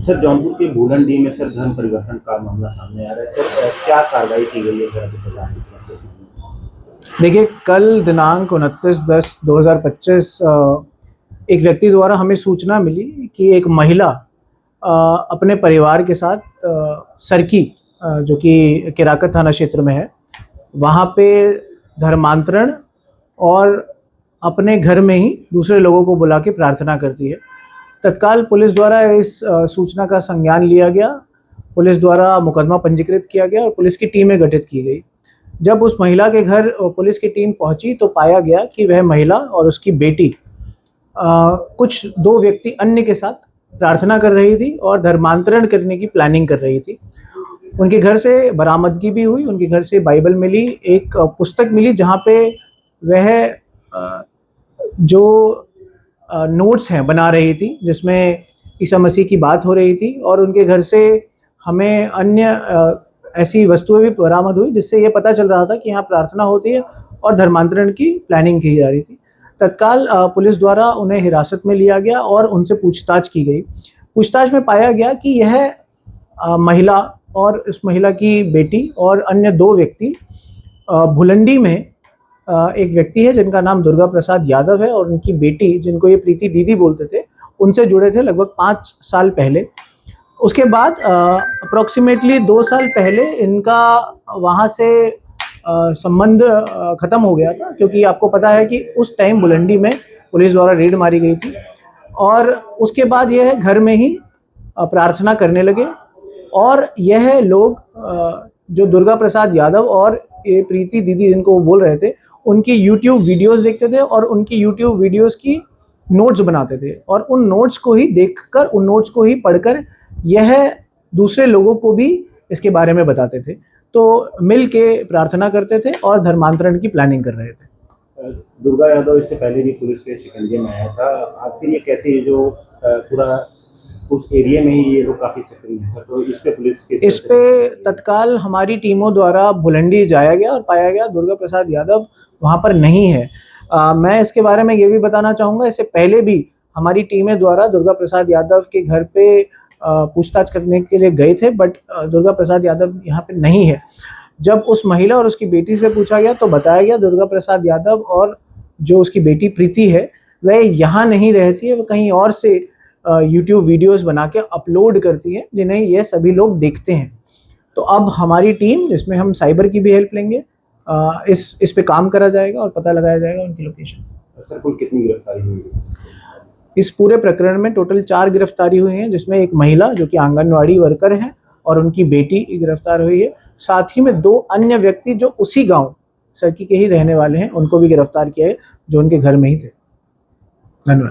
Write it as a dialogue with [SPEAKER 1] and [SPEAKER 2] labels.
[SPEAKER 1] Sir, Jaunpur के भूलनडीह में sir धर्म परिवर्तन का मामला सामने आ रहा है। सर, क्या कार्रवाई की गई है सर अभी तक?
[SPEAKER 2] देखिए, कल दिनांक 29/10/2025 एक व्यक्ति द्वारा हमें सूचना मिली कि एक महिला अपने परिवार के साथ सरकी, जो कि केराकत थाना क्षेत्र में है, वहाँ पे धर्मांतरण और अपने घर में ही दूसरे लोगों को बुला के प्रार्थना करती है। तत्काल पुलिस द्वारा इस सूचना का संज्ञान लिया गया, पुलिस द्वारा मुकदमा पंजीकृत किया गया और पुलिस की टीमें गठित की गई। जब उस महिला के घर पुलिस की टीम पहुंची तो पाया गया कि वह महिला और उसकी बेटी कुछ दो व्यक्ति अन्य के साथ प्रार्थना कर रही थी और धर्मांतरण करने की प्लानिंग कर रही थी। उनके घर से बरामदगी भी हुई, उनके घर से बाइबल मिली, एक पुस्तक मिली जहाँ पे वह जो नोट्स हैं बना रही थी, जिसमें ईसा मसीह की बात हो रही थी। और उनके घर से हमें अन्य ऐसी वस्तुएं भी बरामद हुई जिससे ये पता चल रहा था कि यहाँ प्रार्थना होती है और धर्मांतरण की प्लानिंग की जा रही थी। तत्काल पुलिस द्वारा उन्हें हिरासत में लिया गया और उनसे पूछताछ की गई। पूछताछ में पाया गया कि यह महिला और इस महिला की बेटी और अन्य दो व्यक्ति भुलंडी में एक व्यक्ति है जिनका नाम दुर्गा प्रसाद यादव है और उनकी बेटी, जिनको ये प्रीति दीदी बोलते थे, उनसे जुड़े थे लगभग 5 साल पहले। उसके बाद अप्रॉक्सीमेटली 2 साल पहले इनका वहाँ से संबंध ख़त्म हो गया था, क्योंकि आपको पता है कि उस टाइम बुलंडी में पुलिस द्वारा रेड मारी गई थी। और उसके बाद यह घर में ही प्रार्थना करने लगे और यह लोग जो दुर्गा प्रसाद यादव और ये प्रीति दीदी जिनको वो बोल रहे थे, उनकी यूट्यूब वीडियोस देखते थे और उनकी यूट्यूब वीडियोस की नोट्स बनाते थे और उन नोट्स को ही देखकर, उन नोट्स को ही पढ़कर यह दूसरे लोगों को भी इसके बारे में बताते थे। तो मिल के प्रार्थना करते थे और धर्मांतरण की प्लानिंग कर रहे थे।
[SPEAKER 1] दुर्गा यादव इससे पहले भी पुलिस के शिकंजे में आया था। आखिर ये कैसे, ये जो पूरा उस एरिया में ही ये लोग काफी सक्रिय हैं सर, तो इस पे पुलिस
[SPEAKER 2] इस पे तत्काल हमारी टीमों द्वारा भुलंडी जाया गया और पाया गया दुर्गा प्रसाद यादव वहाँ पर नहीं है। मैं इसके बारे में ये भी बताना चाहूँगा, इससे पहले भी हमारी टीमें द्वारा दुर्गा प्रसाद यादव के घर पे पूछताछ करने के लिए गए थे, बट दुर्गा प्रसाद यादव यहाँ पे नहीं है। जब उस महिला और उसकी बेटी से पूछा गया तो बताया गया दुर्गा प्रसाद यादव और जो उसकी बेटी प्रीति है वह यहाँ नहीं रहती है, वह कहीं और से यूट्यूब वीडियोस बना के अपलोड करती है जिन्हें ये सभी लोग देखते हैं। तो अब हमारी टीम, जिसमें हम साइबर की भी हेल्प लेंगे, इस पे काम करा जाएगा और पता लगाया जाएगा उनकी लोकेशन।
[SPEAKER 1] सर, कुल कितनी गिरफ्तारी हुई है?
[SPEAKER 2] इस पूरे प्रकरण में टोटल 4 गिरफ्तारी हुई हैं, जिसमें एक महिला जो कि आंगनवाड़ी वर्कर है और उनकी बेटी गिरफ्तार हुई है। साथ ही में 2 अन्य व्यक्ति जो उसी गांव सरकी के ही रहने वाले हैं, उनको भी गिरफ्तार किया है, जो उनके घर में ही थे। धन्यवाद।